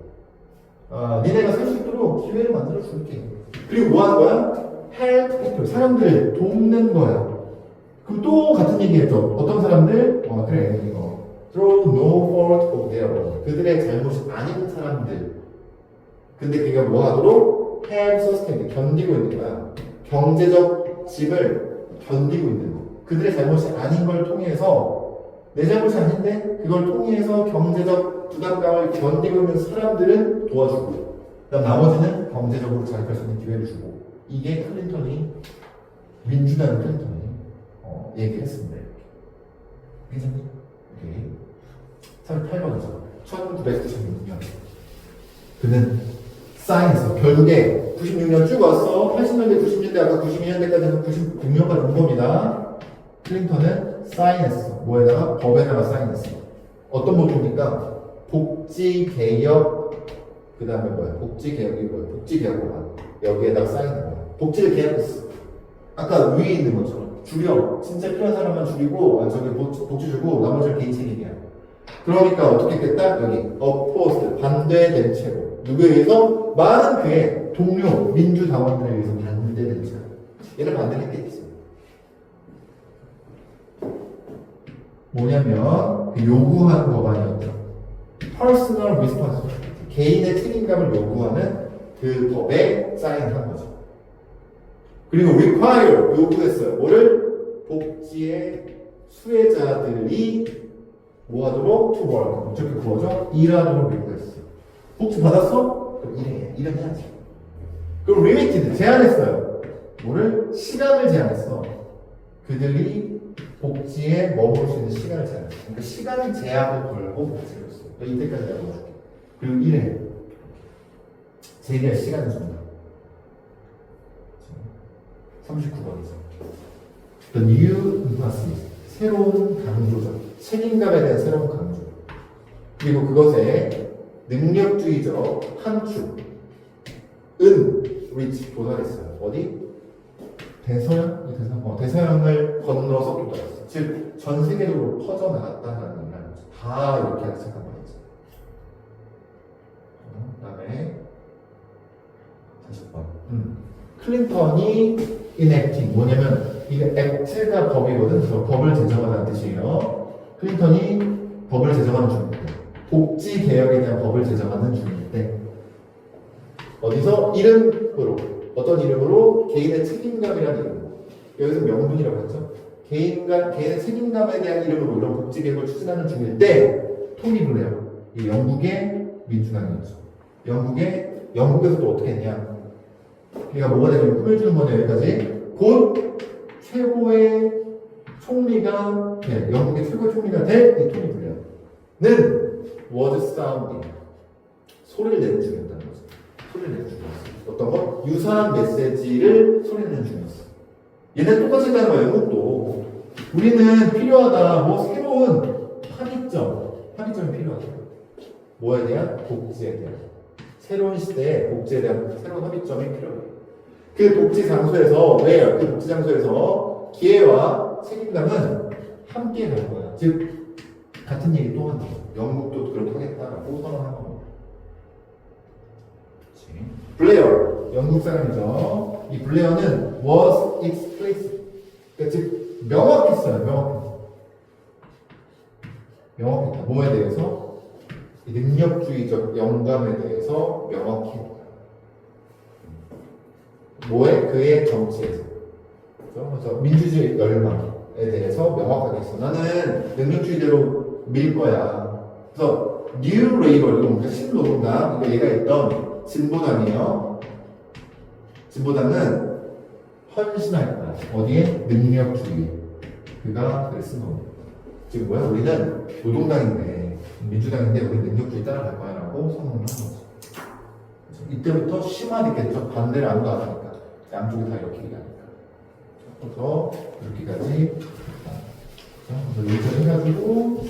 거야. 니네가 살 수 있도록 기회를 만들어 줄게. 그리고 뭐 하는 거야? help people. 사람들을 돕는 거야. 그럼 또 같은 얘기 했죠. 어떤 사람들? 그래, 이거. through no fault of their own. 그들의 잘못이 아닌 사람들. 근데 그게 뭐 하도록? have sustained. 견디고 있는 거야. 경제적 짐을 견디고 있는 거. 그들의 잘못이 아닌 걸 통해서, 내 잘못이 아닌데 그걸 통해서 경제적 부담감을 견디고 있는 사람들은 도와주고, 그다음 나머지는 경제적으로 자립할 수 있는 기회를 주고. 이게 클린턴이, 민주당 클린턴이 얘기했습니다. 괜찮니? 오케이. 38번이죠. 1996년. 그는 사인했어. 결국에 96년 쭉 왔어. 80년대, 90년대, 아까 92년대까지는 96년까지 온 겁니다. 클린턴은 사인했어. 뭐에다가? 법에다가 사인했어. 어떤 법입니까? 복지개혁, 그 다음에 뭐야? 복지개혁이 뭐야? 복지개혁 법안. 여기에다 쌓이는 거야. 복지를 계약했어. 아까 위에 있는 것처럼 줄여. 진짜 필요한 사람만 줄이고 저기 복지 주고 나머지는 개인 책임이야. 그러니까 어떻게 했겠다? 여기 opposed 반대된 채로 누구에 의해서? 많은 그의 동료 민주당원들에 의해서 반대된 채로 얘는 반대를 했겠지. 뭐냐면 그 요구하는 법안이었죠. Personal responsibility 개인의 책임감을 요구하는 그 법에 사인한 거죠. 그리고 require 요구했어요. 뭐를? 복지의 수혜자들이 뭐 하도록? to work 어떻게 그거죠? 일하도록 요구했어요. 복지 받았어? 그럼 일은 해야지. 그리고 limited 제한했어요. 뭐를? 시간을 제한했어. 그들이 복지에 머물 수 있는 시간을 제한했어. 그러니까 시간 제약을 걸고 복지를 했어. 너 이때까지 내가 넣어줄게. 그리고 일해. 제기할 시간을 준다. 39번이죠. The new emphasis. 새로운 강조죠. 책임감에 대한 새로운 강조. 그리고 그것의 능력주의적 함축은 reach 도달했어요. 어디? 대서양? 대서양을 건너서 도달했어요. 즉, 전 세계적으로 퍼져나갔다는 얘기를 하는 거죠. 다 이렇게 하기 시작한 거죠. 그 다음에 40번. 클린턴이 enacting 뭐냐면 이게 act가 법이거든. 그래서 법을 제정하다는 뜻이에요. 클린턴이 법을 제정하는 중일 때 복지 개혁에 대한 법을 제정하는 중일 때 어디서? 이름으로 어떤 이름으로? 개인의 책임감이라는 이름으로 여기서 명분이라고 했죠. 개인의 책임감에 대한 이름으로 이런 복지 개혁을 추진하는 중일 때 토니 블레어 이 영국의 민주당이었죠. 영국에서도 어떻게 했냐? 그러니까 뭐가 되냐면 꿈을 주는 거냐 여기까지 곧 최고의 총리가 영국의 최고의 총리가 될 이 토니 블레어는 was sounding 소리를 내는 중이었다는 거죠. 소리를 내는 중이었어. 어떤 거? 유사한 메시지를 소리 내는 중이었어. 얘네 똑같이 했다는 거야. 영국도 우리는 필요하다. 뭐 새로운 합의점이 필요하다. 뭐에 대한? 복지에 대한. 새로운 시대에 복지에 대한 새로운 합의점이 필요해요. 그 복지 장소에서 그 복지 장소에서 기회와 책임감은 함께 갈 거야. 즉 같은 얘기 또 한다. 영국도 그렇게 하겠다라고 선언한 겁니다. 블레어 영국 사람이죠. 이 블레어는 was explicit. 그러니까 즉 명확했어요. 명확했다. 뭐에 대해서? 이 능력주의적 영감에 대해서 명확히 했다. 그의 정치에서. 그래서 민주주의 열망에 대해서 명확하게 했어. 나는 능력주의대로 밀 거야. 그래서 뉴 레이버 이거 뭔가 신노동당 이거 얘가 있던 진보당이에요. 진보당은 헌신할 거야. 어디에? 능력주의. 그가 글을 쓴 겁니다. 지금 뭐야? 우리는 노동당인데 민주당인데 우리 능력주의 따라갈 거야 라고 선언을 한 거죠. 이때부터 심화됐겠죠. 반대를 아무도 안 하니까. 양쪽이 다 이렇게 얘기하니까. 그래서 이렇게까지. 그래서 여기까지 해가지고